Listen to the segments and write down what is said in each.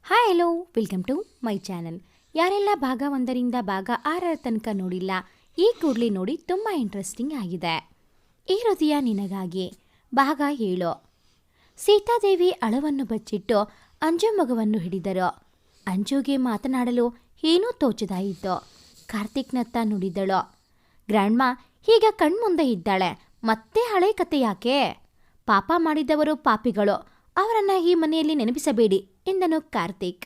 Hi hello welcome to my channel. ಯಾರೆಲ್ಲ ಭಾಗ 1ರಿಂದ ಭಾಗ 6 ತನಕ ನೋಡಿಲ್ಲ, ಈ ಕೂಡಲೇ ನೋಡಿ, ತುಂಬ ಇಂಟ್ರೆಸ್ಟಿಂಗ್ ಆಗಿದೆ. ಈ ಹೃದಯ ನಿನಗಾಗಿ ಭಾಗ 7. ಸೀತಾದೇವಿ ಅಳವನ್ನು ಬಚ್ಚಿಟ್ಟು ಅಂಜು ಮಗುವನ್ನು ಹಿಡಿದರು. ಅಂಜುಗೆ ಮಾತನಾಡಲು ಏನೂ ತೋಚದಾಯಿತು. ಕಾರ್ತಿಕ್ನತ್ತ ನುಡಿದಳು. ಗ್ರ್ಯಾಂಡ್ಮಾ ಈಗ ಕಣ್ಮುಂದೆ ಇದ್ದಾಳೆ, ಮತ್ತೆ ಹಳೆ ಕತೆ ಯಾಕೆ? ಪಾಪ ಮಾಡಿದವರು ಪಾಪಿಗಳು, ಅವರನ್ನು ಈ ಮನೆಯಲ್ಲಿ ನೆನಪಿಸಬೇಡಿ ಎಂದನು ಕಾರ್ತಿಕ್.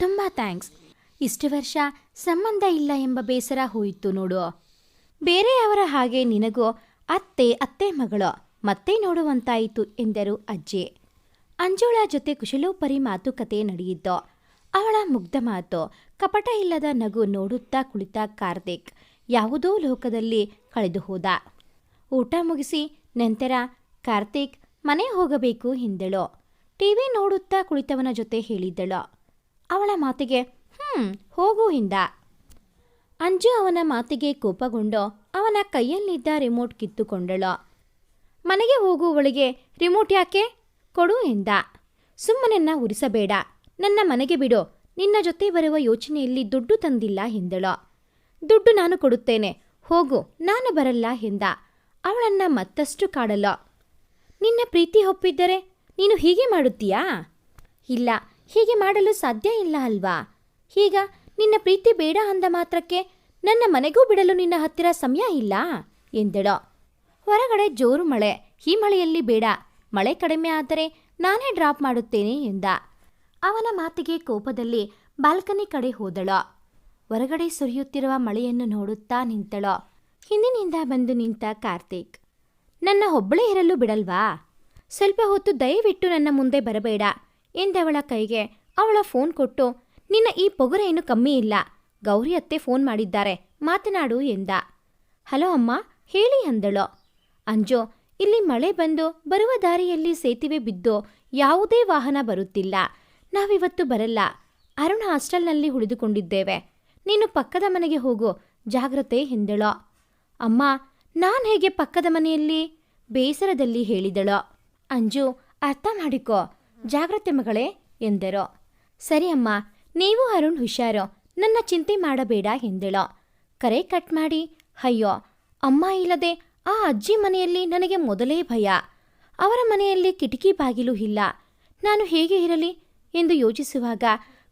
ತುಂಬ ಥ್ಯಾಂಕ್ಸ್. ಇಷ್ಟು ವರ್ಷ ಸಂಬಂಧ ಇಲ್ಲ ಎಂಬ ಬೇಸರ ಹೋಯಿತು ನೋಡು. ಬೇರೆಯವರ ಹಾಗೆ ನಿನಗೂ ಅತ್ತೆ ಮಗಳು ಮತ್ತೆ ನೋಡುವಂತಾಯಿತು ಎಂದರು ಅಜ್ಜಿ. ಅಂಜುಳ ಜೊತೆ ಕುಶಲೋಪರಿ ಮಾತುಕತೆ ನಡೆಯಿತು. ಅವಳ ಮುಗ್ಧ ಮಾತು, ಕಪಟ ಇಲ್ಲದ ನಗು ನೋಡುತ್ತಾ ಕುಳಿತ ಕಾರ್ತಿಕ್ ಯಾವುದೋ ಲೋಕದಲ್ಲಿ ಕಳೆದು ಹೋದ. ಊಟ ಮುಗಿಸಿ ನಂತರ ಕಾರ್ತಿಕ್ ಮನೆ ಹೋಗಬೇಕು ಎಂದಳು. ಟಿವಿ ನೋಡುತ್ತಾ ಕುಳಿತವನ ಜೊತೆ ಹೇಳಿದ್ದಳು. ಅವಳ ಮಾತಿಗೆ ಹೋಗು ಎಂದ. ಅಂಜು ಅವನ ಮಾತಿಗೆ ಕೋಪಗೊಂಡು ಅವನ ಕೈಯಲ್ಲಿದ್ದ ರಿಮೋಟ್ ಕಿತ್ತುಕೊಂಡಳು. ಮನೆಗೆ ಹೋಗುವವಳಿಗೆ ರಿಮೋಟ್ ಯಾಕೆ? ಕೊಡು ಎಂದ. ಸುಮ್ಮನೆನ್ನ ಉರಿಸಬೇಡ, ನನ್ನ ಮನೆಗೆ ಬಿಡು, ನಿನ್ನ ಜೊತೆ ಬರುವ ಯೋಚನೆಯಲ್ಲಿ ದುಡ್ಡು ತಂದಿಲ್ಲ ಎಂದಳು. ದುಡ್ಡು ನಾನು ಕೊಡುತ್ತೇನೆ, ಹೋಗು, ನಾನು ಬರಲ್ಲ ಎಂದ. ಅವಳನ್ನ ಮತ್ತಷ್ಟು ಕಾಡಲು. ನಿನ್ನ ಪ್ರೀತಿ ಒಪ್ಪಿದ್ದರೆ ನೀನು ಹೀಗೆ ಮಾಡುತ್ತೀಯಾ? ಇಲ್ಲ, ಹೀಗೆ ಮಾಡಲು ಸಾಧ್ಯ ಇಲ್ಲ ಅಲ್ವಾ? ಈಗ ನಿನ್ನ ಪ್ರೀತಿ ಬೇಡ ಅಂದ ಮಾತ್ರಕ್ಕೆ ನನ್ನ ಮನೆಗೂ ಬಿಡಲು ನಿನ್ನ ಹತ್ತಿರ ಸಮಯ ಇಲ್ಲ ಎಂದಳು. ಹೊರಗಡೆ ಜೋರು ಮಳೆ, ಈ ಮಳೆಯಲ್ಲಿ ಬೇಡ, ಮಳೆ ಕಡಿಮೆ ಆದರೆ ನಾನೇ ಡ್ರಾಪ್ ಮಾಡುತ್ತೇನೆ ಎಂದ. ಅವನ ಮಾತಿಗೆ ಕೋಪದಲ್ಲಿ ಬಾಲ್ಕನಿ ಕಡೆ ಹೋದಳು. ಹೊರಗಡೆ ಸುರಿಯುತ್ತಿರುವ ಮಳೆಯನ್ನು ನೋಡುತ್ತಾ ನಿಂತಳು. ಹಿಂದಿನಿಂದ ಬಂದು ನಿಂತ ಕಾರ್ತಿಕ್, ನನ್ನ ಒಬ್ಬಳೇ ಇರಲು ಬಿಡಲ್ವಾ? ಸ್ವಲ್ಪ ಹೊತ್ತು ದಯವಿಟ್ಟು ನನ್ನ ಮುಂದೆ ಬರಬೇಡ ಎಂದವಳ ಕೈಗೆ ಅವಳ ಫೋನ್ ಕೊಟ್ಟು, ನಿನ್ನ ಈ ಪೊಗರೆ ಏನು ಕಮ್ಮಿ ಇಲ್ಲ, ಗೌರಿ ಅತ್ತೆ ಫೋನ್ ಮಾಡಿದ್ದಾರೆ, ಮಾತನಾಡು ಎಂದ. ಹಲೋ ಅಮ್ಮ, ಹೇಳಿ ಅಂದಳು. ಅಂಜು, ಇಲ್ಲಿ ಮಳೆ ಬಂದು ಬರುವ ದಾರಿಯಲ್ಲಿ ಸೇತುವೆ ಬಿದ್ದು ಯಾವುದೇ ವಾಹನ ಬರುತ್ತಿಲ್ಲ, ನಾವಿವತ್ತು ಬರಲ್ಲ, ಅರುಣ್ ಹಾಸ್ಟೆಲ್ನಲ್ಲಿ ಉಳಿದುಕೊಂಡಿದ್ದೇವೆ, ನೀನು ಪಕ್ಕದ ಮನೆಗೆ ಹೋಗು, ಜಾಗ್ರತೆ ಎಂದಳು. ಅಮ್ಮ, ನಾನು ಹೇಗೆ ಪಕ್ಕದ ಮನೆಯಲ್ಲಿ? ಬೇಸರದಲ್ಲಿ ಹೇಳಿದಳು. ಅಂಜು, ಅರ್ಥ ಮಾಡಿಕೋ, ಜಾಗ್ರತೆ ಮಗಳೇ ಎಂದರು. ಸರಿ ಅಮ್ಮ, ನೀವು ಅರುಣ್ ಹುಷಾರು, ನನ್ನ ಚಿಂತೆ ಮಾಡಬೇಡ ಎಂದಳು. ಕರೆ ಕಟ್ ಮಾಡಿ, ಅಯ್ಯೋ ಅಮ್ಮ ಇಲ್ಲದೆ ಆ ಅಜ್ಜಿ ಮನೆಯಲ್ಲಿ ನನಗೆ ಮೊದಲೇ ಭಯ, ಅವರ ಮನೆಯಲ್ಲಿ ಕಿಟಕಿ ಬಾಗಿಲು ಇಲ್ಲ, ನಾನು ಹೇಗೆ ಇರಲಿ ಎಂದು ಯೋಚಿಸುವಾಗ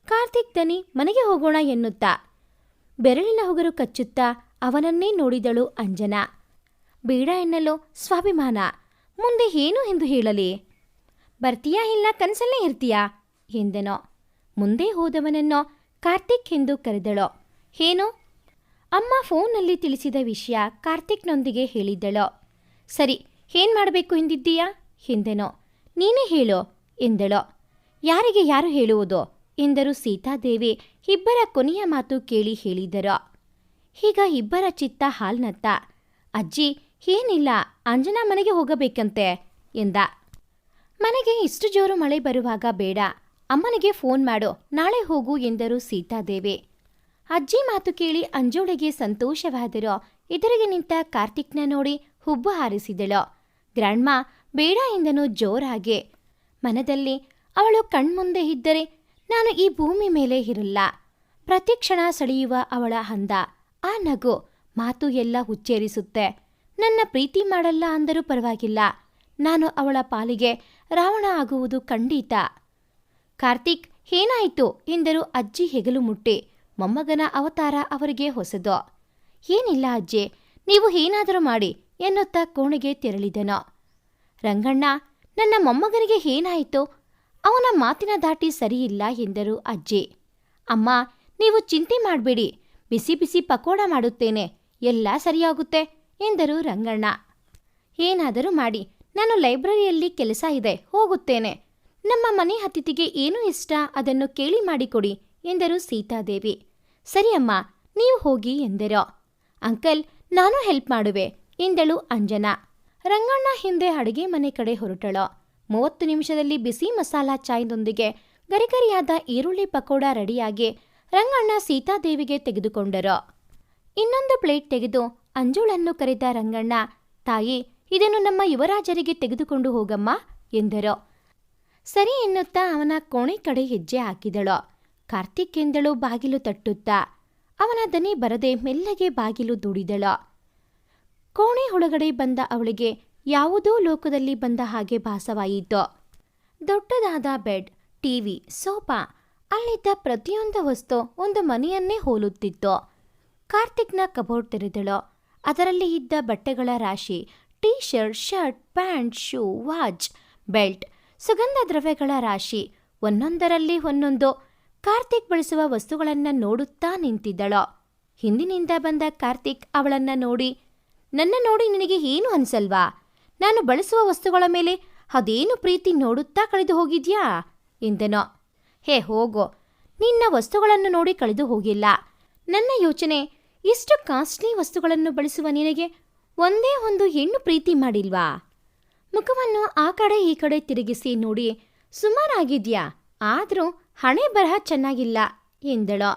ಕಾರ್ತಿಕ್ ದನಿ ಮನೆಗೆ ಹೋಗೋಣ ಎನ್ನುತ್ತಾ ಬೆರಳಿನ ಹುಗುರು ಕಚ್ಚುತ್ತಾ ಅವನನ್ನೇ ನೋಡಿದಳು ಅಂಜನಾ. ಬೇಡ ಎನ್ನಲು ಸ್ವಾಭಿಮಾನ, ಮುಂದೆ ಏನು ಎಂದು ಹೇಳಲಿ? ಬರ್ತೀಯಾ ಇಲ್ಲ ಕನಸಲ್ಲೇ ಇರ್ತೀಯಾ ಎಂದನೋ. ಮುಂದೆ ಹೋದವನನ್ನು ಕಾರ್ತಿಕ್ ಎಂದು ಕರೆದಳು. ಏನು? ಅಮ್ಮ ಫೋನ್ನಲ್ಲಿ ತಿಳಿಸಿದ ವಿಷಯ ಕಾರ್ತಿಕ್ನೊಂದಿಗೆ ಹೇಳಿದ್ದಳು. ಸರಿ, ಏನು ಮಾಡಬೇಕು ಎಂದಿದ್ದೀಯಾ ಎಂದನೋ. ನೀನೇ ಹೇಳು ಎಂದಳು. ಯಾರಿಗೆ ಯಾರು ಹೇಳುವುದು ಎಂದರು ಸೀತಾದೇವಿ. ಇಬ್ಬರ ಕೊನೆಯ ಮಾತು ಕೇಳಿ ಹೇಳಿದರು. ಈಗ ಇಬ್ಬರ ಚಿತ್ತ ಹಾಲ್ನತ್ತ. ಅಜ್ಜಿ, ಏನಿಲ್ಲ, ಅಂಜನಾ ಮನೆಗೆ ಹೋಗಬೇಕಂತೆ ಎಂದ. ಮನೆಗೆ ಇಷ್ಟು ಜೋರು ಮಳೆ ಬರುವಾಗ ಬೇಡ, ಅಮ್ಮನಿಗೆ ಫೋನ್ ಮಾಡು, ನಾಳೆ ಹೋಗು ಎಂದರು ಸೀತಾದೇವಿ. ಅಜ್ಜಿ ಮಾತು ಕೇಳಿ ಅಂಜೋಳಿಗೆ ಸಂತೋಷವಾದರೂ ಎದುರಿಗೆ ನಿಂತ ಕಾರ್ತಿಕ್ನ ನೋಡಿ ಹುಬ್ಬು ಹಾರಿಸಿದಳು. ಗ್ರ್ಯಾಂಡ್ಮಾ ಬೇಡ ಎಂದನು ಜೋರಾಗಿ. ಮನದಲ್ಲಿ ಅವಳು ಕಣ್ಮುಂದೆ ಇದ್ದರೆ ನಾನು ಈ ಭೂಮಿ ಮೇಲೆ ಇರಲ್ಲ. ಪ್ರತಿ ಕ್ಷಣ ಸೆಳೆಯುವ ಅವಳ ಹಂದ, ಆ ನಗು, ಮಾತು ಎಲ್ಲ ಉಚ್ಚೇರಿಸುತ್ತೆ. ನನ್ನ ಪ್ರೀತಿ ಮಾಡಲ್ಲ ಅಂದರೂ ಪರವಾಗಿಲ್ಲ, ನಾನು ಅವಳ ಪಾಲಿಗೆ ರಾವಣ ಆಗುವುದು ಖಂಡಿತ. ಕಾರ್ತಿಕ್, ಏನಾಯಿತು ಎಂದರು ಅಜ್ಜಿ ಹೆಗಲು ಮುಟ್ಟಿ. ಮೊಮ್ಮಗನ ಅವತಾರ ಅವರಿಗೆ ಹೊಸದು. ಏನಿಲ್ಲ ಅಜ್ಜಿ, ನೀವು ಏನಾದರೂ ಮಾಡಿ ಎನ್ನುತ್ತಾ ಕೋಣೆಗೆ ತೆರಳಿದನು. ರಂಗಣ್ಣ, ನನ್ನ ಮೊಮ್ಮಗನಿಗೆ ಏನಾಯಿತು? ಅವನ ಮಾತಿನ ದಾಟಿ ಸರಿಯಿಲ್ಲ ಎಂದರು ಅಜ್ಜಿ. ಅಮ್ಮ, ನೀವು ಚಿಂತೆ ಮಾಡಬೇಡಿ, ಬಿಸಿ ಬಿಸಿ ಪಕೋಡ ಮಾಡುತ್ತೇನೆ, ಎಲ್ಲ ಸರಿಯಾಗುತ್ತೆ ಎಂದರು ರಂಗಣ್ಣ. ಏನಾದರೂ ಮಾಡಿ, ನಾನು ಲೈಬ್ರರಿಯಲ್ಲಿ ಕೆಲಸ ಇದೆ, ಹೋಗುತ್ತೇನೆ. ನಮ್ಮ ಮನೆ ಅತಿಥಿಗೆ ಏನು ಇಷ್ಟ ಅದನ್ನು ಕೇಳಿ ಮಾಡಿಕೊಡಿ ಎಂದರು ಸೀತಾದೇವಿ. ಸರಿ ಅಮ್ಮ, ನೀವು ಹೋಗಿ ಎಂದರು. ಅಂಕಲ್, ನಾನು ಹೆಲ್ಪ್ ಮಾಡುವೆ ಎಂದಳು ಅಂಜನಾ. ರಂಗಣ್ಣ ಹಿಂದೆ ಅಡುಗೆ ಮನೆ ಕಡೆ ಹೊರಟಳು. 30 ನಿಮಿಷದಲ್ಲಿ ಬಿಸಿ ಮಸಾಲಾ ಚಾಯ್ದೊಂದಿಗೆ ಗರಿಗರಿಯಾದ ಈರುಳ್ಳಿ ಪಕೋಡ ರೆಡಿಯಾಗಿ ರಂಗಣ್ಣ ಸೀತಾದೇವಿಗೆ ತೆಗೆದುಕೊಂಡರು. ಇನ್ನೊಂದು ಪ್ಲೇಟ್ ತೆಗೆದು ಅಂಜುಳನ್ನು ಕರೆದ ರಂಗಣ್ಣ, ತಾಯಿ, ಇದನ್ನು ನಮ್ಮ ಯುವರಾಜರಿಗೆ ತೆಗೆದುಕೊಂಡು ಹೋಗಮ್ಮ ಎಂದರು. ಸರಿ ಎನ್ನುತ್ತಾ ಅವನ ಕೋಣೆ ಕಡೆ ಹೆಜ್ಜೆ ಹಾಕಿದಳು. ಕಾರ್ತಿಕ್ ಎಂದಳು ಬಾಗಿಲು ತಟ್ಟುತ್ತಾ. ಅವನ ದನಿ ಬರದೆ ಮೆಲ್ಲಗೆ ಬಾಗಿಲು ದೂಡಿದಳು. ಕೋಣೆ ಒಳಗಡೆ ಬಂದ ಅವಳಿಗೆ ಯಾವುದೋ ಲೋಕದಲ್ಲಿ ಬಂದ ಹಾಗೆ ಭಾಸವಾಯಿತು. ದೊಡ್ಡದಾದ ಬೆಡ್, ಟಿವಿ, ಸೋಫಾ, ಅಲ್ಲಿದ್ದ ಪ್ರತಿಯೊಂದು ವಸ್ತು ಒಂದು ಮನೆಯನ್ನೇ ಹೋಲುತ್ತಿತ್ತು. ಕಾರ್ತಿಕ್ನ ಕಬೋರ್ಡ್ ತೆರೆದಳು. ಅದರಲ್ಲಿ ಇದ್ದ ಬಟ್ಟೆಗಳ ರಾಶಿ, T shirt, shirt, pant, shoe, watch, belt, ಸುಗಂಧ ದ್ರವ್ಯಗಳ ರಾಶಿ, ಒಂದೊಂದರಲ್ಲಿ ಒಂದೊಂದು. ಕಾರ್ತಿಕ್ ಬಳಸುವ ವಸ್ತುಗಳನ್ನು ನೋಡುತ್ತಾ ನಿಂತಿದ್ದಳು. ಹಿಂದಿನಿಂದ ಬಂದ ಕಾರ್ತಿಕ್ ಅವಳನ್ನ ನೋಡಿ, ನನ್ನ ನೋಡಿ ನಿನಗೆ ಏನು ಅನ್ಸಲ್ವಾ? ನಾನು ಬಳಸುವ ವಸ್ತುಗಳ ಮೇಲೆ ಅದೇನು ಪ್ರೀತಿ ನೋಡುತ್ತಾ ಕಳೆದು ಹೋಗಿದ್ಯಾ ಎಂದನೋ. ಹೇ ಹೋಗೋ, ನಿನ್ನ ವಸ್ತುಗಳನ್ನು ನೋಡಿ ಕಳೆದು ಹೋಗಿಲ್ಲ. ನನ್ನ ಯೋಚನೆ, ಇಷ್ಟು ಕಾಸ್ಟ್ಲಿ ವಸ್ತುಗಳನ್ನು ಬಳಸುವ ನಿನಗೆ ಒಂದೇ ಒಂದು ಹೆಣ್ಣು ಪ್ರೀತಿ ಮಾಡಿಲ್ವಾ? ಮುಖವನ್ನು ಆ ಕಡೆ ಈ ಕಡೆ ತಿರುಗಿಸಿ ನೋಡಿ, ಸುಮಾರಾಗಿದ್ಯಾ, ಆದರೂ ಹಣೆ ಬರಹ ಚೆನ್ನಾಗಿಲ್ಲ ಎಂದಳು.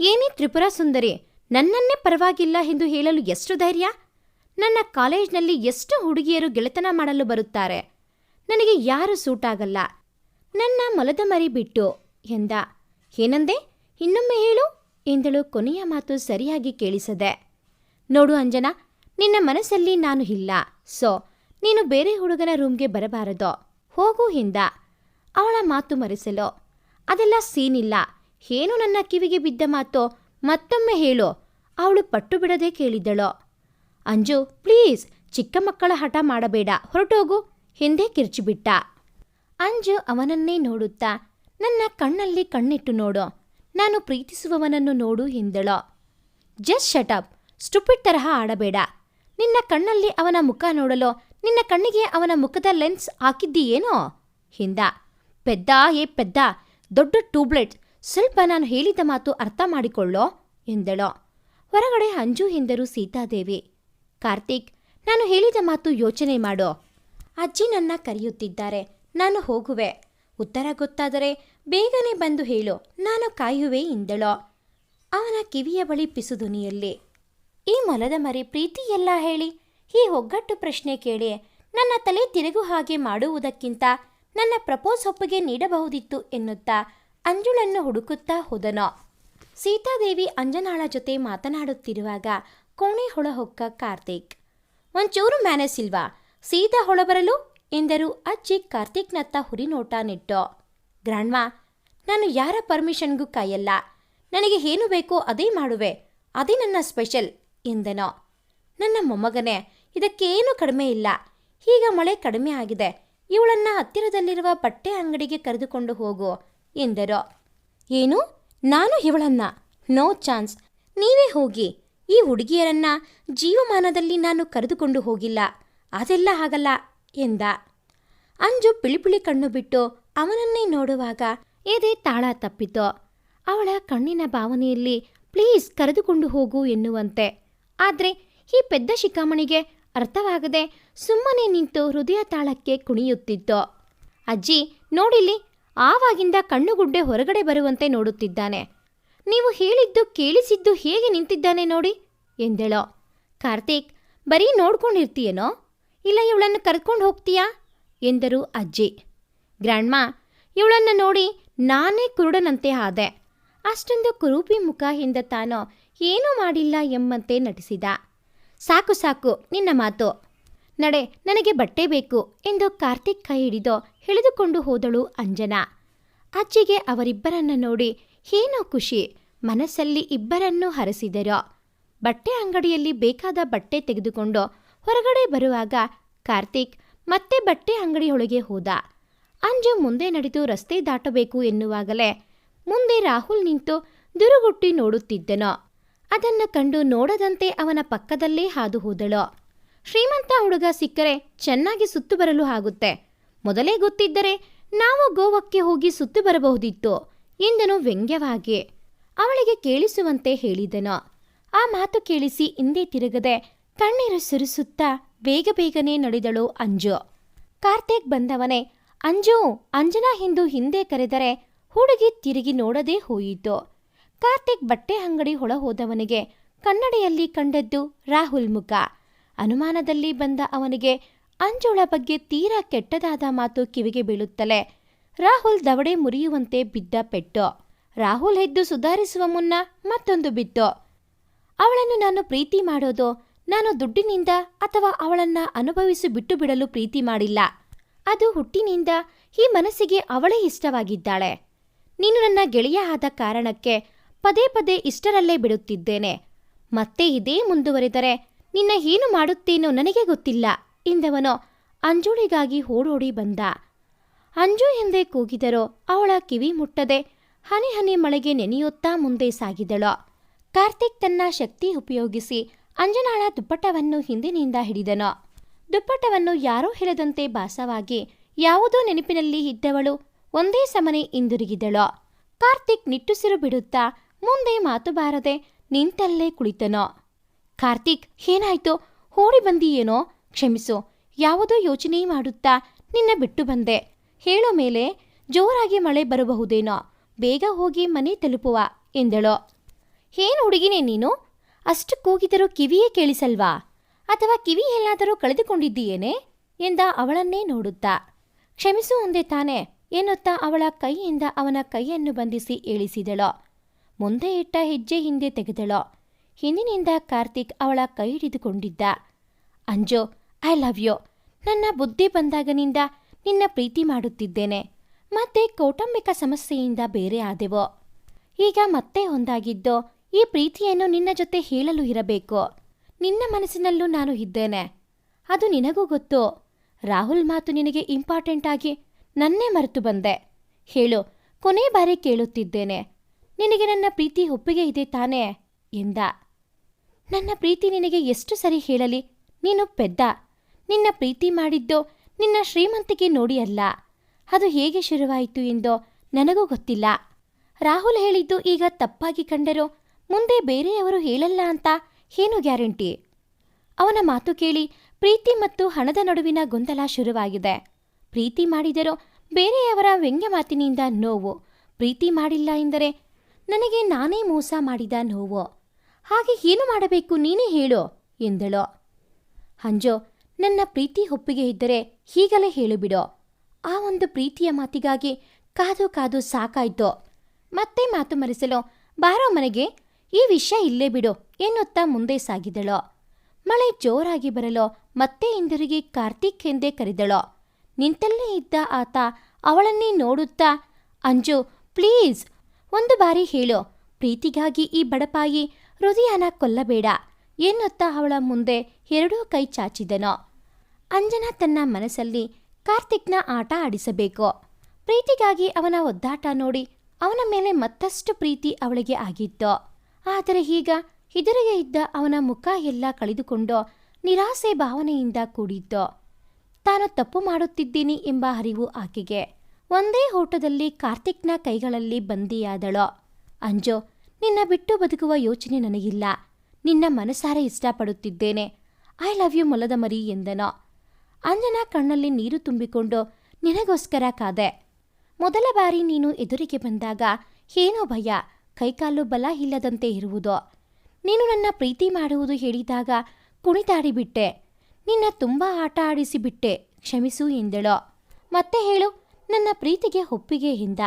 ಏನೇ ತ್ರಿಪುರ ಸುಂದರಿ, ನನ್ನನ್ನೇ ಪರವಾಗಿಲ್ಲ ಎಂದು ಹೇಳಲು ಎಷ್ಟು ಧೈರ್ಯ? ನನ್ನ ಕಾಲೇಜ್ನಲ್ಲಿ ಎಷ್ಟು ಹುಡುಗಿಯರು ಗೆಳೆತನ ಮಾಡಲು ಬರುತ್ತಾರೆ. ನನಗೆ ಯಾರು ಸೂಟಾಗಲ್ಲ. ನನ್ನ ಮೊಲದ ಮರಿ ಬಿಟ್ಟು ಎಂದ. ಏನಂದೆ? ಇನ್ನೊಮ್ಮೆ ಹೇಳು ಎಂದಳು. ಕೊನೆಯ ಮಾತು ಸರಿಯಾಗಿ ಕೇಳಿಸದೆ. ನೋಡು ಅಂಜನಾ, ನಿನ್ನ ಮನಸ್ಸಲ್ಲಿ ನಾನು ಇಲ್ಲ. ಸೊ ನೀನು ಬೇರೆ ಹುಡುಗನ ರೂಮ್ಗೆ ಬರಬಾರದು. ಹೋಗು ಎಂದ. ಅವಳ ಮಾತು ಮರೆಸಲು. ಅದೆಲ್ಲ ಸೀನಿಲ್ಲ. ಏನು ನನ್ನ ಕಿವಿಗೆ ಬಿದ್ದ ಮಾತು ಮತ್ತೊಮ್ಮೆ ಹೇಳು. ಅವಳು ಪಟ್ಟು ಬಿಡದೆ ಕೇಳಿದಳು. ಅಂಜು ಪ್ಲೀಸ್, ಚಿಕ್ಕ ಮಕ್ಕಳ ಹಠ ಮಾಡಬೇಡ, ಹೊರಟೋಗು ಎಂದೇ ಕಿರ್ಚಿಬಿಟ್ಟ. ಅಂಜು ಅವನನ್ನೇ ನೋಡುತ್ತಾ, ನನ್ನ ಕಣ್ಣಲ್ಲಿ ಕಣ್ಣಿಟ್ಟು ನೋಡು, ನಾನು ಪ್ರೀತಿಸುವವನನ್ನು ನೋಡು ಎಂದಳು. ಜಸ್ಟ್ ಶಟಪ್, ಸ್ಟುಪಿಡ್ ತರಹ ಆಡಬೇಡ. ನಿನ್ನ ಕಣ್ಣಲ್ಲಿ ಅವನ ಮುಖ ನೋಡಲು ನಿನ್ನ ಕಣ್ಣಿಗೆ ಅವನ ಮುಖದ ಲೆನ್ಸ್ ಹಾಕಿದ್ದೀಯೇನೋ ಎಂದ. ಪೆದ್ದ ಪೆದ್ದ, ದೊಡ್ಡ ಟ್ಯೂಬ್ಲೈಟ್, ಸ್ವಲ್ಪ ನಾನು ಹೇಳಿದ ಮಾತು ಅರ್ಥ ಮಾಡಿಕೊಳ್ಳೋ ಎಂದಳು. ಹೊರಗಡೆ ಅಂಜು ಎಂದರು ಸೀತಾದೇವಿ. ಕಾರ್ತಿಕ್, ನಾನು ಹೇಳಿದ ಮಾತು ಯೋಚನೆ ಮಾಡು. ಅಜ್ಜಿ ನನ್ನ ಕರೆಯುತ್ತಿದ್ದಾರೆ, ನಾನು ಹೋಗುವೆ. ಉತ್ತರ ಗೊತ್ತಾದರೆ ಬೇಗನೆ ಬಂದು ಹೇಳು, ನಾನು ಕಾಯುವೆ ಎಂದಳು. ಅವನ ಕಿವಿಯ ಬಳಿ ಪಿಸು ಧ್ವನಿಯಲ್ಲಿ. ಈ ಮೊಲದ ಮರಿ ಪ್ರೀತಿ ಎಲ್ಲ ಹೇಳಿ ಈ ಒಗ್ಗಟ್ಟು ಪ್ರಶ್ನೆ ಕೇಳಿ ನನ್ನ ತಲೆ ತಿರುಗು ಹಾಗೆ ಮಾಡುವುದಕ್ಕಿಂತ ನನ್ನ ಪ್ರಪೋಸ್ ಒಪ್ಪಿಗೆ ನೀಡಬಹುದಿತ್ತು ಎನ್ನುತ್ತಾ ಅಂಜುಳನ್ನು ಹುಡುಕುತ್ತಾ ಹೋದನು. ಸೀತಾದೇವಿ ಅಂಜನಾಳ ಜೊತೆ ಮಾತನಾಡುತ್ತಿರುವಾಗ ಕೋಣೆ ಹೊಳಹೊಕ್ಕ ಕಾರ್ತಿಕ್. ಒಂಚೂರು ಮ್ಯಾನೇಜ್ ಇಲ್ವಾ? ಸೀದಾ ಹೊಳಬರಲು ಎಂದರು ಅಜ್ಜಿ ಕಾರ್ತಿಕ್ನತ್ತ ಹುರಿನೋಟ ನೆಟ್ಟು. ಗ್ರಾಂಡ್ಮಾ, ನಾನು ಯಾರ ಪರ್ಮಿಷನ್ಗೂ ಕಾಯಲ್ಲ. ನನಗೆ ಏನು ಬೇಕೋ ಅದೇ ಮಾಡುವೆ, ಅದೇ ನನ್ನ ಸ್ಪೆಷಲ್ ಎಂದನೋ. ನನ್ನ ಮೊಮ್ಮಗನೇ, ಇದಕ್ಕೇನು ಕಡಿಮೆ ಇಲ್ಲ. ಈಗ ಮಳೆ ಕಡಿಮೆ ಆಗಿದೆ, ಇವಳನ್ನ ಹತ್ತಿರದಲ್ಲಿರುವ ಬಟ್ಟೆ ಅಂಗಡಿಗೆ ಕರೆದುಕೊಂಡು ಹೋಗು ಎಂದರು. ಏನು? ನಾನು ಇವಳನ್ನ? No chance. ನೀವೇ ಹೋಗಿ. ಈ ಹುಡುಗಿಯರನ್ನ ಜೀವಮಾನದಲ್ಲಿ ನಾನು ಕರೆದುಕೊಂಡು ಹೋಗಿಲ್ಲ, ಅದೆಲ್ಲ ಆಗಲ್ಲ ಎಂದ. ಅಂಜು ಪಿಳಿಪಿಳಿ ಕಣ್ಣು ಬಿಟ್ಟು ಅವನನ್ನೇ ನೋಡುವಾಗ ಎದೆ ತಾಳ ತಪ್ಪಿತು. ಅವಳ ಕಣ್ಣಿನ ಭಾವನೆಯಲ್ಲಿ ಪ್ಲೀಸ್ ಕರೆದುಕೊಂಡು ಹೋಗು ಎನ್ನುವಂತೆ. ಆದರೆ ಈ ಪೆದ್ದ ಶಿಖಾಮಣಿಗೆ ಅರ್ಥವಾಗದೆ ಸುಮ್ಮನೆ ನಿಂತು ಹೃದಯ ತಾಳಕ್ಕೆ ಕುಣಿಯುತ್ತಿತ್ತು. ಅಜ್ಜಿ ನೋಡಿಲ್ಲಿ, ಆವಾಗಿಂದ ಕಣ್ಣುಗುಡ್ಡೆ ಹೊರಗಡೆ ಬರುವಂತೆ ನೋಡುತ್ತಿದ್ದಾನೆ. ನೀವು ಹೇಳಿದ್ದು ಕೇಳಿಸಿದ್ದು ಹೇಗೆ ನಿಂತಿದ್ದಾನೆ ನೋಡಿ ಎಂದಳು. ಕಾರ್ತಿಕ್, ಬರೀ ನೋಡ್ಕೊಂಡಿರ್ತೀಯೇನೋ, ಇಲ್ಲ ಇವಳನ್ನು ಕರ್ಕೊಂಡು ಹೋಗ್ತೀಯಾ ಎಂದರು ಅಜ್ಜಿ. ಗ್ರ್ಯಾಂಡ್ಮಾ, ಇವಳನ್ನು ನೋಡಿ ನಾನೇ ಕುರುಡನಂತೆ ಆದೆ. ಅಷ್ಟೊಂದು ಕುರೂಪಿ ಮುಖ ಎಂದ ತಾನು ಏನೂ ಮಾಡಿಲ್ಲ ಎಂಬಂತೆ ನಟಿಸಿದ. ಸಾಕು ಸಾಕು ನಿನ್ನ ಮಾತು, ನಡೆ, ನನಗೆ ಬಟ್ಟೆ ಬೇಕು ಎಂದು ಕಾರ್ತಿಕ್ ಕೈ ಹಿಡಿದು ಎಳೆದುಕೊಂಡು ಹೋದಳು ಅಂಜನಾ. ಅಜ್ಜಿಗೆ ಅವರಿಬ್ಬರನ್ನ ನೋಡಿ ಏನೋ ಖುಷಿ, ಮನಸ್ಸಲ್ಲಿ ಇಬ್ಬರನ್ನೂ ಹರಸಿದರು. ಬಟ್ಟೆ ಅಂಗಡಿಯಲ್ಲಿ ಬೇಕಾದ ಬಟ್ಟೆ ತೆಗೆದುಕೊಂಡು ಹೊರಗಡೆ ಬರುವಾಗ ಕಾರ್ತಿಕ್ ಮತ್ತೆ ಬಟ್ಟೆ ಅಂಗಡಿಯೊಳಗೆ ಹೋದ. ಅಂಜು ಮುಂದೆ ನಡೆದು ರಸ್ತೆ ದಾಟಬೇಕು ಎನ್ನುವಾಗಲೇ ಮುಂದೆ ರಾಹುಲ್ ನಿಂತು ದುರುಗುಟ್ಟಿ ನೋಡುತ್ತಿದ್ದನು. ಅದನ್ನು ಕಂಡು ನೋಡದಂತೆ ಅವನ ಪಕ್ಕದಲ್ಲೇ ಹಾದು ಹೋದಳು. ಶ್ರೀಮಂತ ಹುಡುಗ ಸಿಕ್ಕರೆ ಚೆನ್ನಾಗಿ ಸುತ್ತು ಬರಲು ಆಗುತ್ತೆ. ಮೊದಲೇ ಗೊತ್ತಿದ್ದರೆ ನಾವು ಗೋವಾಕ್ಕೆ ಹೋಗಿ ಸುತ್ತು ಬರಬಹುದಿತ್ತು ಎಂದನು ವ್ಯಂಗ್ಯವಾಗಿ. ಅವಳಿಗೆ ಕೇಳಿಸುವಂತೆ ಹೇಳಿದನು. ಆ ಮಾತು ಕೇಳಿಸಿ ಹಿಂದೆ ತಿರುಗದೆ ಕಣ್ಣೀರು ಸುರಿಸುತ್ತಾ ಬೇಗ ಬೇಗನೆ ನಡೆದಳು ಅಂಜು. ಕಾರ್ತಿಕ್ ಬಂದವನೇ ಅಂಜು, ಅಂಜನಾ ಎಂದು ಹಿಂದೆ ಕರೆದರೆ ಹುಡುಗಿ ತಿರುಗಿ ನೋಡದೇ ಹೋಯಿತು. ಕಾರ್ತಿಕ್ ಬಟ್ಟೆ ಅಂಗಡಿ ಒಳ ಹೋದವನಿಗೆ ಕನ್ನಡಿಯಲ್ಲಿ ಕಂಡದ್ದು ರಾಹುಲ್ ಮುಖ. ಅನುಮಾನದಲ್ಲಿ ಬಂದ ಅವನಿಗೆ ಅಂಜುಳ ಬಗ್ಗೆ ತೀರಾ ಕೆಟ್ಟದಾದ ಮಾತು ಕಿವಿಗೆ ಬೀಳುತ್ತಲೇ ರಾಹುಲ್ ದವಡೆ ಮುರಿಯುವಂತೆ ಬಿದ್ದ ಪೆಟ್ಟು. ರಾಹುಲ್ ಎದ್ದು ಸುಧಾರಿಸುವ ಮುನ್ನ ಮತ್ತೊಂದು ಬಿತ್ತು. ಅವಳನ್ನು ನಾನು ಪ್ರೀತಿ ಮಾಡೋದು ನಾನು ದುಡ್ಡಿನಿಂದ ಅಥವಾ ಅವಳನ್ನ ಅನುಭವಿಸಿ ಬಿಟ್ಟು ಬಿಡಲು ಪ್ರೀತಿ ಮಾಡಿಲ್ಲ. ಅದು ಹುಟ್ಟಿನಿಂದ ಈ ಮನಸ್ಸಿಗೆ ಅವಳೇ ಇಷ್ಟವಾಗಿದ್ದಾಳೆ. ನೀನು ನನ್ನ ಗೆಳೆಯ ಆದ ಕಾರಣಕ್ಕೆ ಪದೇ ಪದೇ ಇಷ್ಟರಲ್ಲೇ ಬಿಡುತ್ತಿದ್ದೇನೆ. ಮತ್ತೆ ಇದೇ ಮುಂದುವರೆದರೆ ನಿನ್ನ ಏನು ಮಾಡುತ್ತೇನೋ ನನಗೆ ಗೊತ್ತಿಲ್ಲ ಎಂದವನು ಅಂಜುಳಿಗಾಗಿ ಓಡೋಡಿ ಬಂದ. ಅಂಜು ಎಂದೇ ಕೂಗಿದರೋ ಅವಳ ಕಿವಿ ಮುಟ್ಟದೆ ಹನಿ ಹನಿ ಮಳೆಗೆ ನೆನೆಯುತ್ತಾ ಮುಂದೆ ಸಾಗಿದಳು. ಕಾರ್ತಿಕ್ ತನ್ನ ಶಕ್ತಿ ಉಪಯೋಗಿಸಿ ಅಂಜನಾಳ ದುಪ್ಪಟ್ಟವನ್ನು ಹಿಂದಿನಿಂದ ಹಿಡಿದನು. ದುಪ್ಪಟ್ಟವನ್ನು ಯಾರೋ ಹೇಳದಂತೆ ಭಾಸವಾಗಿ ಯಾವುದೋ ನೆನಪಿನಲ್ಲಿ ಇದ್ದವಳು ಒಂದೇ ಸಮನೆ ಹಿಂದಿರುಗಿದಳು. ಕಾರ್ತಿಕ್ ನಿಟ್ಟುಸಿರು ಬಿಡುತ್ತಾ ಮುಂದೆ ಮಾತು ಬಾರದೆ ನಿಂತಲ್ಲೇ ಕುಳಿತನು. ಕಾರ್ತಿಕ್, ಏನಾಯ್ತು? ಓಡಿ ಬಂದಿಯೇನೋ? ಕ್ಷಮಿಸು, ಯಾವುದೋ ಯೋಚನೆ ಮಾಡುತ್ತಾ ನಿನ್ನ ಬಿಟ್ಟು ಬಂದೆ. ಹೇಳೋ ಮೇಲೆ ಜೋರಾಗಿ ಮಳೆ ಬರಬಹುದೇನೋ, ಬೇಗ ಹೋಗಿ ಮನೆ ತಲುಪುವ ಎಂದಳು. ಏನು ಹುಡುಗಿನೇ ನೀನು? ಅಷ್ಟು ಕೂಗಿದರೂ ಕಿವಿಯೇ ಕೇಳಿಸಲ್ವಾ? ಅಥವಾ ಕಿವಿ ಎಲ್ಲಾದರೂ ಕಳೆದುಕೊಂಡಿದ್ದೀಯೇನೆ ಎಂದ ಅವಳನ್ನೇ ನೋಡುತ್ತಾ. ಕ್ಷಮಿಸು ಒಂದೇ ತಾನೆ ಎನ್ನುತ್ತಾ ಅವಳ ಕೈಯಿಂದ ಅವನ ಕೈಯನ್ನು ಬಂಧಿಸಿ ಇಳಿಸಿದಳು. ಮುಂದೆ ಇಟ್ಟ ಹೆಜ್ಜೆ ಹಿಂದೆ ತೆಗೆದಳು. ಹಿಂದಿನಿಂದ ಕಾರ್ತಿಕ್ ಅವಳ ಕೈ ಹಿಡಿದುಕೊಂಡಿದ್ದ. Anju, I love you. ನನ್ನ ಬುದ್ಧಿ ಬಂದಾಗನಿಂದ ನಿನ್ನ ಪ್ರೀತಿ ಮಾಡುತ್ತಿದ್ದೇನೆ. ಮತ್ತೆ ಕೌಟುಂಬಿಕ ಸಮಸ್ಯೆಯಿಂದ ಬೇರೆ ಆದೆವು. ಈಗ ಮತ್ತೆ ಒಂದಾಗಿದ್ದು ಈ ಪ್ರೀತಿಯನ್ನು ನಿನ್ನ ಜೊತೆ ಹೇಳಲು ಇರಬೇಕು. ನಿನ್ನ ಮನಸ್ಸಿನಲ್ಲೂ ನಾನು ಇದ್ದೇನೆ, ಅದು ನಿನಗೂ ಗೊತ್ತು. ರಾಹುಲ್ ಮಾತು ನಿನಗೆ ಇಂಪಾರ್ಟೆಂಟ್ ಆಗಿ ನನ್ನೇ ಮರೆತು ಬಂದೆ. ಹೇಳು, ಕೊನೆ ಬಾರಿ ಕೇಳುತ್ತಿದ್ದೇನೆ, ನಿನಗೆ ನನ್ನ ಪ್ರೀತಿ ಒಪ್ಪಿಗೆ ಇದೆ ತಾನೇ ಎಂದ. ನನ್ನ ಪ್ರೀತಿ ನಿನಗೆ ಎಷ್ಟು ಸರಿ ಹೇಳಲಿ? ನೀನು ಪೆದ್ದ. ನಿನ್ನ ಪ್ರೀತಿ ಮಾಡಿದ್ದು ನಿನ್ನ ಶ್ರೀಮಂತಿಕೆ ನೋಡಿ ಅಲ್ಲ. ಅದು ಹೇಗೆ ಶುರುವಾಯಿತು ಎಂದೋ ನನಗೂ ಗೊತ್ತಿಲ್ಲ. ರಾಹುಲ್ ಹೇಳಿದ್ದು ಈಗ ತಪ್ಪಾಗಿ ಕಂಡರೋ ಮುಂದೆ ಬೇರೆಯವರು ಹೇಳಲ್ಲ ಅಂತ ಏನು ಗ್ಯಾರಂಟಿ? ಅವನ ಮಾತು ಕೇಳಿ ಪ್ರೀತಿ ಮತ್ತು ಹಣದ ನಡುವಿನ ಗೊಂದಲ ಶುರುವಾಗಿದೆ. ಪ್ರೀತಿ ಮಾಡಿದರೋ ಬೇರೆಯವರ ವ್ಯಂಗ್ಯ ಮಾತಿನಿಂದ ನೋವು. ಪ್ರೀತಿ ಮಾಡಿಲ್ಲ ಎಂದರೆ ನನಗೆ ನಾನೇ ಮೋಸ ಮಾಡಿದ ನೋವು. ಹಾಗೆ ಏನು ಮಾಡಬೇಕು ನೀನೇ ಹೇಳು ಎಂದಳು. ಅಂಜೋ, ನನ್ನ ಪ್ರೀತಿ ಒಪ್ಪಿಗೆ ಇದ್ದರೆ ಹೀಗಲೇ ಹೇಳಿಬಿಡು. ಆ ಒಂದು ಪ್ರೀತಿಯ ಮಾತಿಗಾಗಿ ಕಾದು ಕಾದು ಸಾಕಾಯ್ತು. ಮತ್ತೆ ಮಾತು ಮರೆಸಲು ಬಾರೋ ಮನೆಗೆ, ಈ ವಿಷಯ ಇಲ್ಲೇ ಬಿಡು ಎನ್ನುತ್ತಾ ಮುಂದೆ ಸಾಗಿದಳು. ಮಳೆ ಜೋರಾಗಿ ಬರಲು ಮತ್ತೆ ಹಿಂದಿರುಗಿ ಕಾರ್ತಿಕ್ ಎಂದೇ ಕರೆದಳು. ನಿಂತಲ್ಲೇ ಇದ್ದ ಆತ ಅವಳನ್ನೇ ನೋಡುತ್ತಾ, ಅಂಜು ಪ್ಲೀಸ್ ಒಂದು ಬಾರಿ ಹೇಳು, ಪ್ರೀತಿಗಾಗಿ ಈ ಬಡಪಾಯಿ ಹೃದಯನ ಕೊಲ್ಲಬೇಡ ಎನ್ನುತ್ತಾ ಅವಳ ಮುಂದೆ ಎರಡೂ ಕೈ ಚಾಚಿದನು. ಅಂಜನಾ ತನ್ನ ಮನಸ್ಸಲ್ಲಿ ಕಾರ್ತಿಕ್ನ ಆಟ ಆಡಿಸಬೇಕು. ಪ್ರೀತಿಗಾಗಿ ಅವನ ಒದ್ದಾಟ ನೋಡಿ ಅವನ ಮೇಲೆ ಮತ್ತಷ್ಟು ಪ್ರೀತಿ ಅವಳಿಗೆ ಆಗಿತ್ತು. ಆದರೆ ಈಗ ಎದುರಿಗೆ ಇದ್ದ ಅವನ ಮುಖ ಎಲ್ಲ ಕಳೆದುಕೊಂಡು ನಿರಾಸೆ ಭಾವನೆಯಿಂದ ಕೂಡಿತ್ತು. ತಾನು ತಪ್ಪು ಮಾಡುತ್ತಿದ್ದೀನಿ ಎಂಬ ಅರಿವು ಆಕೆಗೆ. ಒಂದೇ ಓಟದಲ್ಲಿ ಕಾರ್ತಿಕ್ನ ಕೈಗಳಲ್ಲಿ ಬಂದಿಯಾದಳು. ಅಂಜು, ನಿನ್ನ ಬಿಟ್ಟು ಬದುಕುವ ಯೋಚನೆ ನನಗಿಲ್ಲ. ನಿನ್ನ ಮನಸಾರೆ ಇಷ್ಟಪಡುತ್ತಿದ್ದೇನೆ. ಐ ಲವ್ ಯು ಮೊಲದ ಮರಿ ಎಂದನು. ಅಂಜನಾ ಕಣ್ಣಲ್ಲಿ ನೀರು ತುಂಬಿಕೊಂಡು ನಿನಗೋಸ್ಕರ ಕಾದೆ. ಮೊದಲ ಬಾರಿ ನೀನು ಎದುರಿಗೆ ಬಂದಾಗ ಏನೋ ಭಯ, ಕೈಕಾಲು ಬಲ ಇಲ್ಲದಂತೆ ಇರುವುದು. ನೀನು ನನ್ನ ಪ್ರೀತಿ ಮಾಡುವುದು ಹೇಳಿದಾಗ ಕುಣಿದಾಡಿಬಿಟ್ಟೆ. ನಿನ್ನ ತುಂಬ ಆಟ ಆಡಿಸಿಬಿಟ್ಟೆ, ಕ್ಷಮಿಸು ಎಂದಳು. ಮತ್ತೆ ಹೇಳು, ನನ್ನ ಪ್ರೀತಿಗೆ ಒಪ್ಪಿಗೆ ಎಂದ.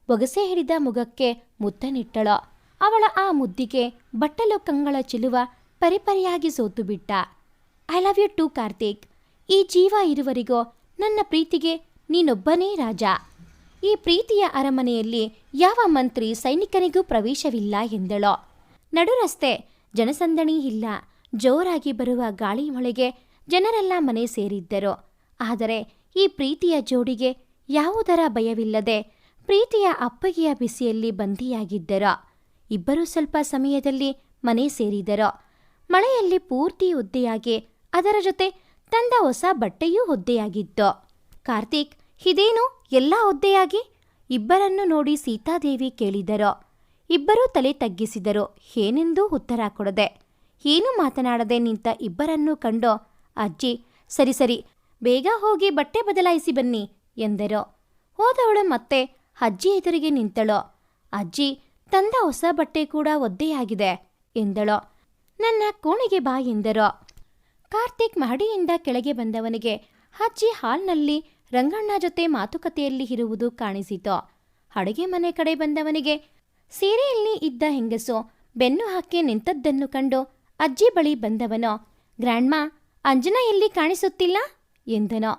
ಬೊಗಸೆ ಹಿಡಿದ ಮುಖಕ್ಕೆ ಮುತ್ತನಿಟ್ಟಳು. ಅವಳ ಆ ಮುದ್ದಿಗೆ ಬಟ್ಟಲು ಕಂಗಳ ಚಿಲುವ ಪರಿಪರಿಯಾಗಿ ಸೋತು ಬಿಟ್ಟ. I love you too Karthik. ಈ ಜೀವ ಇರುವರಿಗೋ ನನ್ನ ಪ್ರೀತಿಗೆ ನೀನೊಬ್ಬನೇ ರಾಜ. ಈ ಪ್ರೀತಿಯ ಅರಮನೆಯಲ್ಲಿ ಯಾವ ಮಂತ್ರಿ ಸೈನಿಕನಿಗೂ ಪ್ರವೇಶವಿಲ್ಲ ಎಂದಳು. ನಡುರಸ್ತೆ, ಜನಸಂದಣಿ ಇಲ್ಲ. ಜೋರಾಗಿ ಬರುವ ಗಾಳಿ ಮಳೆಗೆ ಜನರೆಲ್ಲ ಮನೆ ಸೇರಿದ್ದರು. ಆದರೆ ಈ ಪ್ರೀತಿಯ ಜೋಡಿಗೆ ಯಾವುದರ ಭಯವಿಲ್ಲದೆ ಪ್ರೀತಿಯ ಅಪ್ಪಗೆಯ ಬಿಸಿಯಲ್ಲಿ ಬಂದಿಯಾಗಿದ್ದರು. ಇಬ್ಬರೂ ಸ್ವಲ್ಪ ಸಮಯದಲ್ಲಿ ಮನೆ ಸೇರಿದರು. ಮಳೆಯಲ್ಲಿ ಪೂರ್ತಿ ಒದ್ದೆಯಾಗಿ ಅದರ ಜೊತೆ ತಂದ ಹೊಸ ಬಟ್ಟೆಯೂ ಒದ್ದೆಯಾಗಿತ್ತು. ಕಾರ್ತಿಕ್, ಇದೇನು ಎಲ್ಲ ಒದ್ದೆಯಾಗಿ? ಇಬ್ಬರನ್ನು ನೋಡಿ ಸೀತಾದೇವಿ ಕೇಳಿದರು. ಇಬ್ಬರೂ ತಲೆ ತಗ್ಗಿಸಿದರು. ಏನೆಂದೂ ಉತ್ತರ ಕೊಡದೆ, ಏನೂ ಮಾತನಾಡದೆ ನಿಂತ ಇಬ್ಬರನ್ನೂ ಕಂಡು, ಅಜ್ಜಿ ಸರಿ ಸರಿ, ಬೇಗ ಹೋಗಿ ಬಟ್ಟೆ ಬದಲಾಯಿಸಿ ಬನ್ನಿ ಎಂದರು. ಹೋದವಳು ಮತ್ತೆ ಅಜ್ಜಿ ಎದುರಿಗೆ ನಿಂತಳು. ಅಜ್ಜಿ, ತಂದ ಹೊಸ ಬಟ್ಟೆ ಕೂಡ ಒದ್ದೆಯಾಗಿದೆ ಎಂದಳು. ನನ್ನ ಕೋಣೆಗೆ ಬಾ ಎಂದರು. ಕಾರ್ತಿಕ್ ಮಹಡಿಯಿಂದ ಕೆಳಗೆ ಬಂದವನಿಗೆ ಅಜ್ಜಿ ಹಾಲ್ನಲ್ಲಿ ರಂಗಣ್ಣ ಜೊತೆ ಮಾತುಕತೆಯಲ್ಲಿ ಇರುವುದು ಕಾಣಿಸಿತು. ಅಡುಗೆ ಮನೆ ಕಡೆ ಬಂದವನಿಗೆ ಸೀರೆಯಲ್ಲಿ ಇದ್ದ ಹೆಂಗಸು ಬೆನ್ನು ಹಾಕಿ ನಿಂತದ್ದನ್ನು ಕಂಡು ಅಜ್ಜಿ ಬಳಿ ಬಂದವನು, ಗ್ರ್ಯಾಂಡ್ಮಾ, ಅಂಜನಾ ಎಲ್ಲಿ ಕಾಣಿಸುತ್ತಿಲ್ಲ ಎಂದನು.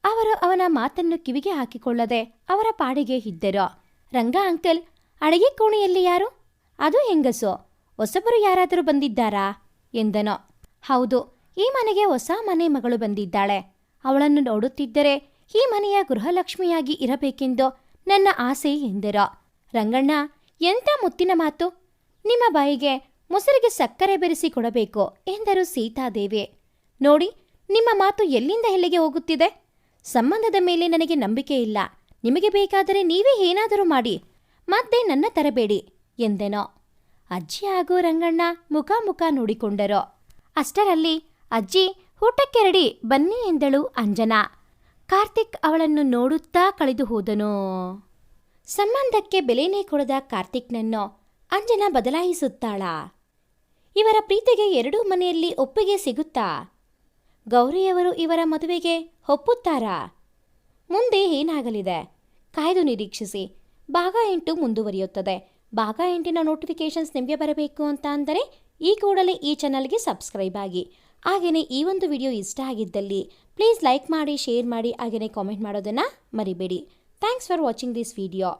ಅವರು ಅವನ ಮಾತನ್ನು ಕಿವಿಗೆ ಹಾಕಿಕೊಳ್ಳದೆ ಅವರ ಪಾಡಿಗೆ ಇದ್ದರು. ರಂಗ ಅಂಕಲ್, ಅಡುಗೆ ಕೋಣೆಯಲ್ಲಿ ಯಾರು? ಅದು ಹೆಂಗಸು. ಹೊಸಬರು ಯಾರಾದರೂ ಬಂದಿದ್ದಾರಾ ಎಂದನು. ಹೌದು, ಈ ಮನೆಗೆ ಹೊಸ ಮನೆ ಮಗಳು ಬಂದಿದ್ದಾಳೆ. ಅವಳನ್ನು ನೋಡುತ್ತಿದ್ದರೆ ಈ ಮನೆಯ ಗೃಹಲಕ್ಷ್ಮಿಯಾಗಿ ಇರಬೇಕೆಂದು ನನ್ನ ಆಸೆ ಎಂದರು. ರಂಗಣ್ಣ, ಎಂಥ ಮುತ್ತಿನ ಮಾತು! ನಿಮ್ಮ ಬಾಯಿಗೆ ಮೊಸರಿಗೆ ಸಕ್ಕರೆ ಬೆರೆಸಿ ಕೊಡಬೇಕು ಎಂದರು ಸೀತಾದೇವಿ. ನೋಡಿ, ನಿಮ್ಮ ಮಾತು ಎಲ್ಲಿಂದ ಎಲ್ಲಿಗೆ ಹೋಗುತ್ತಿದೆ. ಸಂಬಂಧದ ಮೇಲೆ ನನಗೆ ನಂಬಿಕೆ ಇಲ್ಲ. ನಿಮಗೆ ಬೇಕಾದರೆ ನೀವೇ ಏನಾದರೂ ಮಾಡಿ, ಮತ್ತೆ ನನ್ನ ತರಬೇಡಿ ಎಂದೆನೋ. ಅಜ್ಜಿ ಹಾಗೂ ರಂಗಣ್ಣ ಮುಖ ನೋಡಿಕೊಂಡರು. ಅಷ್ಟರಲ್ಲಿ ಅಜ್ಜಿ, ಊಟಕ್ಕೆ ರೆಡಿ ಬನ್ನಿ ಎಂದಳು ಅಂಜನಾ. ಕಾರ್ತಿಕ್ ಅವಳನ್ನು ನೋಡುತ್ತಾ ಕಳೆದು ಹೋದನು. ಸಂಬಂಧಕ್ಕೆ ಬೆಲೆನೇ ಕೊಡದ ಕಾರ್ತಿಕ್ನನ್ನು ಅಂಜನಾ ಬದಲಾಯಿಸುತ್ತಾಳಾ? ಇವರ ಪ್ರೀತಿಗೆ ಎರಡೂ ಮನೆಯಲ್ಲಿ ಒಪ್ಪಿಗೆ ಸಿಗುತ್ತಾ? ಗೌರಿಯವರು ಇವರ ಮದುವೆಗೆ ಒಪ್ಪುತ್ತಾರಾ? ಮುಂದೆ ಏನಾಗಲಿದೆ? ಕಾಯ್ದು ನಿರೀಕ್ಷಿಸಿ. ಭಾಗ 8 ಮುಂದುವರಿಯುತ್ತದೆ. ಭಾಗ 8ನ ನೋಟಿಫಿಕೇಷನ್ಸ್ ನಿಮಗೆ ಬರಬೇಕು ಅಂತ ಅಂದರೆ ಈ ಕೂಡಲೇ ಈ ಚಾನಲ್ಗೆ ಸಬ್ಸ್ಕ್ರೈಬ್ ಆಗಿ. ಹಾಗೆಯೇ ಈ ಒಂದು ವಿಡಿಯೋ ಇಷ್ಟ ಆಗಿದ್ದಲ್ಲಿ ಪ್ಲೀಸ್ ಲೈಕ್ ಮಾಡಿ, ಶೇರ್ ಮಾಡಿ, ಹಾಗೆಯೇ ಕಾಮೆಂಟ್ ಮಾಡೋದನ್ನು ಮರಿಬೇಡಿ. Thanks for watching this video.